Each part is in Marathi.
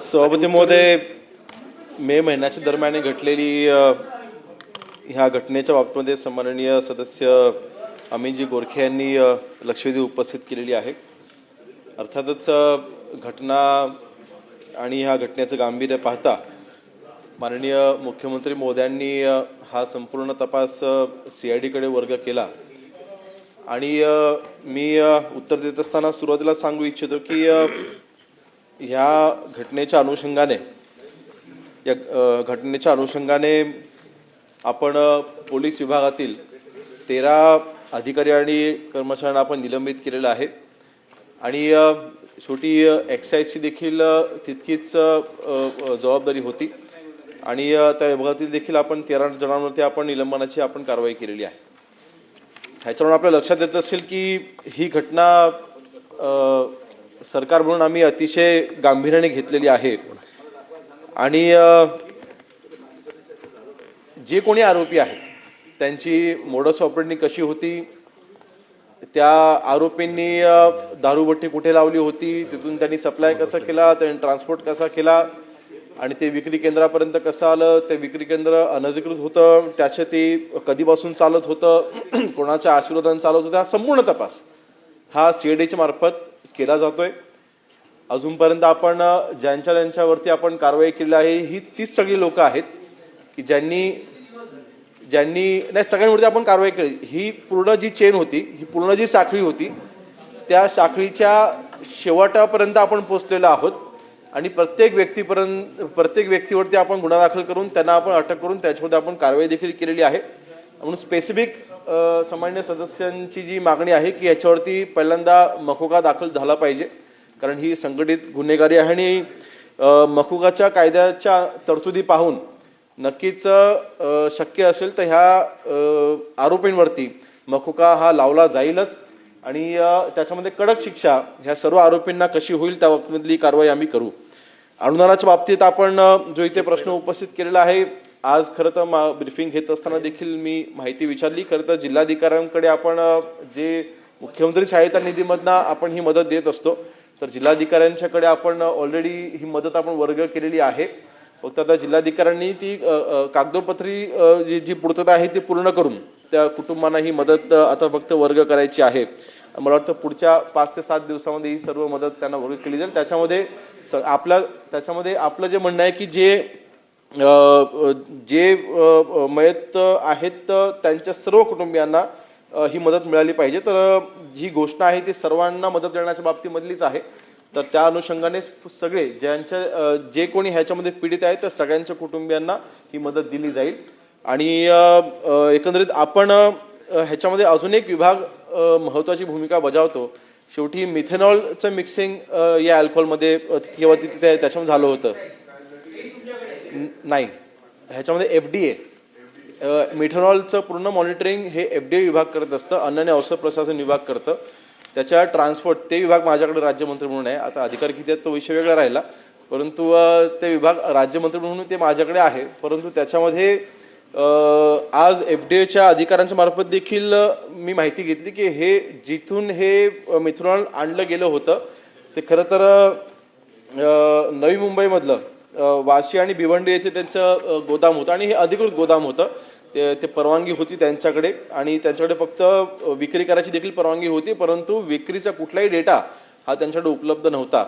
सभापती महोदय, मे महिन्याच्या दरम्यान घडलेली ह्या घटनेच्या बाबतीमध्ये सन्माननीय सदस्य अमितजी गोरखे यांनी लक्षवेधी उपस्थित केलेली आहे। अर्थातच घटना आणि ह्या घटनेचं गांभीर्य पाहता माननीय मुख्यमंत्री महोदयांनी हा संपूर्ण तपास CID कडे वर्ग केला आणि मी उत्तर देत असताना सुरुवातीला सांगू इच्छितो की ह्या घटनेच्या अनुषंगाने आपण पोलीस विभागातील 13 अधिकारी आणि कर्मचाऱ्यांना आपण निलंबित केलेलं आहे आणि शेवटी एक्साईजची देखील तितकीच जबाबदारी होती आणि त्या विभागातील देखील आपण 13 जणांवरती आपण निलंबनाची आपण कारवाई केलेली आहे। ह्याच्यावरून आपल्या लक्षात येत असेल की ही घटना सरकार म्हणून आम्ही अतिशय गांभीर्याने घेतलेली आहे आणि जे कोणी आरोपी आहेत त्यांची मोडस ऑपरेंडी कशी होती, त्या आरोपींनी दारूभट्टी कुठे लावली होती, तिथून त्यांनी सप्लाय कसा केला, त्यांनी ट्रान्सपोर्ट कसा केला आणि ते विक्री केंद्रापर्यंत कसं आलं, ते विक्री केंद्र अनधिकृत होतं, त्याचे ते कधीपासून चालत होतं, कोणाच्या आशीर्वादाने चालत होतं, हा संपूर्ण तपास हा CIDच्या मार्फत केला जातोय। अजूनपर्यंत आपण ज्यांच्यावरती आपण कारवाई केली आहे ही तीच सगळी लोक आहेत की ज्यांनी नाही सगळ्यांवरती आपण कारवाई केली। ही पूर्ण जी चेन होती, ही पूर्ण जी साखळी होती, त्या साखळीच्या शेवटापर्यंत आपण पोहोचलेलो आहोत आणि प्रत्येक व्यक्तीवरती आपण गुन्हा दाखल करून त्यांना आपण अटक करून त्याच्यामध्ये आपण कारवाई देखील केलेली आहे। म्हणून स्पेसिफिक सामान्य सदस्यांची जी मागणी आहे की याच्यावरती पहिल्यांदा मकोका दाखल झाला पाहिजे, कारण ही संघटित गुन्हेगारी आहे आणि मकोकाच्या कायद्याच्या तरतुदी पाहून नक्कीच शक्य असेल तर ह्या आरोपींवरती मकोका हा लावला जाईलच आणि त्याच्यामध्ये कडक शिक्षा ह्या सर्व आरोपींना कशी होईल त्या बाबतीतली कारवाई आम्ही करू। अनुदानाच्या बाबतीत आपण जो इथे प्रश्न उपस्थित केलेला आहे, आज खरं तर ब्रीफिंग घेत असताना देखील मी माहिती विचारली। खरं तर जिल्हाधिकाऱ्यांकडे आपण जे मुख्यमंत्री सहायता निधीमधनं आपण ही मदत देत असतो, तर जिल्हाधिकाऱ्यांच्याकडे आपण ऑलरेडी ही मदत आपण वर्ग केलेली आहे। फक्त आता जिल्हाधिकाऱ्यांनी ती कागदोपत्री जी पूर्तता आहे ती पूर्ण करून त्या कुटुंबांना ही मदत आता फक्त वर्ग करायची आहे। मला वाटतं पुढच्या 5 ते 7 दिवसामध्ये ही सर्व मदत त्यांना वर्ग केली जाईल। त्याच्यामध्ये आपलं जे म्हणणं आहे की जे मयत आहेत त्यांच्या सर्व कुटुंबियांना ही मदत मिळाली पाहिजे। तर जी घोषणा आहे ती सर्वांना मदत देण्याच्या बाबतीमधलीच आहे। तर त्या अनुषंगाने सगळे जे कोणी ह्याच्यामध्ये पीडित आहेत त्या सगळ्यांच्या कुटुंबियांना ही मदत दिली जाईल आणि एकंदरीत आपण ह्याच्यामध्ये अजून एक विभाग महत्त्वाची भूमिका बजावतो। शेवटी मिथेनॉलचं मिक्सिंग या अल्कोहोलमध्ये किंवा तिथे त्याच्यामध्ये झालं होतं नाही, ह्याच्यामध्ये FDA मिथेनॉलचं पूर्ण मॉनिटरिंग हे FDA विभाग करत असतं, अन्न आणि औषध प्रशासन विभाग करतं। त्याच्या ट्रान्सपोर्ट ते विभाग माझ्याकडे राज्यमंत्री म्हणून आहे। आता अधिकारी किती आहेत तो विषय वेगळा राहिला, परंतु ते विभाग राज्यमंत्री म्हणून ते माझ्याकडे आहे। परंतु त्याच्यामध्ये आज FDAच्या अधिकाऱ्यांच्या मार्फत देखील मी माहिती घेतली की हे जिथून हे मिथेनॉल आणलं गेलं होतं ते खरं तर नवी मुंबईमधलं वाशी आणि भिवंडी येथे त्यांचं गोदाम होतं आणि हे अधिकृत गोदाम होतं। ते परवानगी होती त्यांच्याकडे आणि त्यांच्याकडे फक्त विक्री करायची देखील परवानगी होती, परंतु विक्रीचा कुठलाही डेटा हा त्यांच्याकडे उपलब्ध नव्हता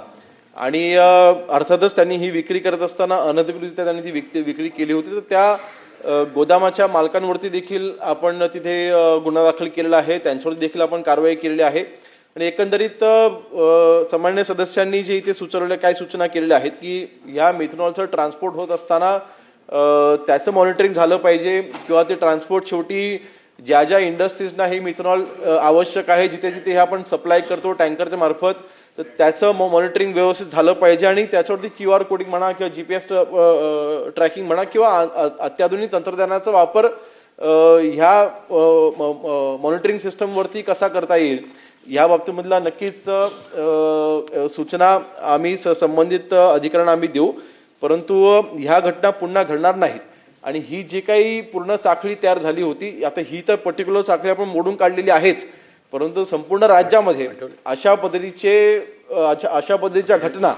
आणि अर्थातच त्यांनी ही विक्री करत असताना अनधिकृतरित्या त्यांनी ती विक्री केली होती। तर त्या गोदामाच्या मालकांवरती देखील आपण तिथे गुन्हा दाखल केलेला आहे, त्यांच्यावरती देखील आपण कारवाई केलेली आहे आणि एकंदरीत सामान्य सदस्यांनी जे इथे काय सूचना केलेल्या आहेत की ह्या मिथेनॉलचं ट्रान्सपोर्ट होत असताना त्याचं मॉनिटरिंग झालं पाहिजे किंवा ते ट्रान्सपोर्ट शेवटी ज्या इंडस्ट्रीजना हे मिथेनॉल आवश्यक आहे जिथे हे आपण सप्लाय करतो टँकरच्या मार्फत, तर त्याचं मॉनिटरिंग व्यवस्थित झालं पाहिजे आणि त्याच्यावरती QR कोडिंग म्हणा किंवा GPS ट्रॅकिंग म्हणा किंवा अत्याधुनिक तंत्रज्ञानाचा वापर ह्या मॉनिटरिंग सिस्टमवरती कसा करता येईल या बाबतीमधला नक्कीच सूचना आम्ही संबंधित अधिकाऱ्यांना आम्ही देऊ। परंतु ह्या घटना पुन्हा घडणार नाहीत आणि ही जी काही पूर्ण साखळी तयार झाली होती, आता ही तर पर्टिक्युलर साखळी आपण मोडून काढलेली आहेच, परंतु संपूर्ण राज्यामध्ये अशा पद्धतीचे अशा पद्धतीच्या घटना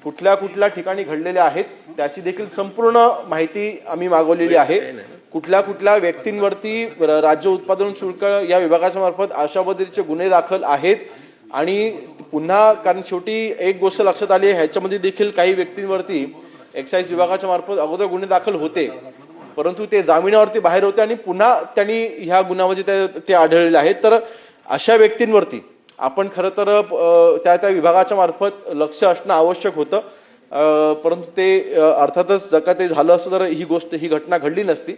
कुठल्या कुठल्या ठिकाणी घडलेल्या आहेत त्याची देखील संपूर्ण माहिती आम्ही मागवलेली आहे. कुठल्या कुठल्या व्यक्तींवरती राज्य उत्पादन शुल्क या विभागाच्या मार्फत अशा पद्धतीचे गुन्हे दाखल आहेत. आणि पुन्हा कारण शेवटी एक गोष्ट लक्षात आली आहे, ह्याच्यामध्ये देखील काही व्यक्तींवरती एक्साईज विभागाच्या मार्फत अगोदर गुन्हे दाखल होते, परंतु ते जामिनावरती बाहेर होते आणि पुन्हा त्यांनी ह्या गुन्ह्यामध्ये ते आढळलेले आहेत. तर अशा व्यक्तींवरती आपण खरं तर त्या त्या विभागाच्या मार्फत लक्ष असणं आवश्यक होतं. परंतु ते अर्थातच जर का ते झालं असतं तर ही घटना घडली नसती.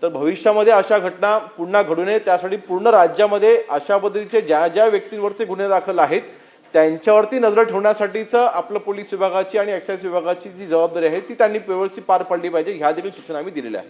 तर भविष्यामध्ये अशा घटना पुन्हा घडू नये त्यासाठी पूर्ण राज्यामध्ये अशा पद्धतीचे ज्या ज्या व्यक्तींवरती गुन्हे दाखल आहेत त्यांच्यावरती नजर ठेवण्यासाठीच आपलं पोलीस विभागाची आणि एक्साईज विभागाची जी जबाबदारी आहे ती त्यांनी व्यवस्थित पार पाडली पाहिजे, ह्या देखील सूचना आम्ही दिलेल्या आहेत.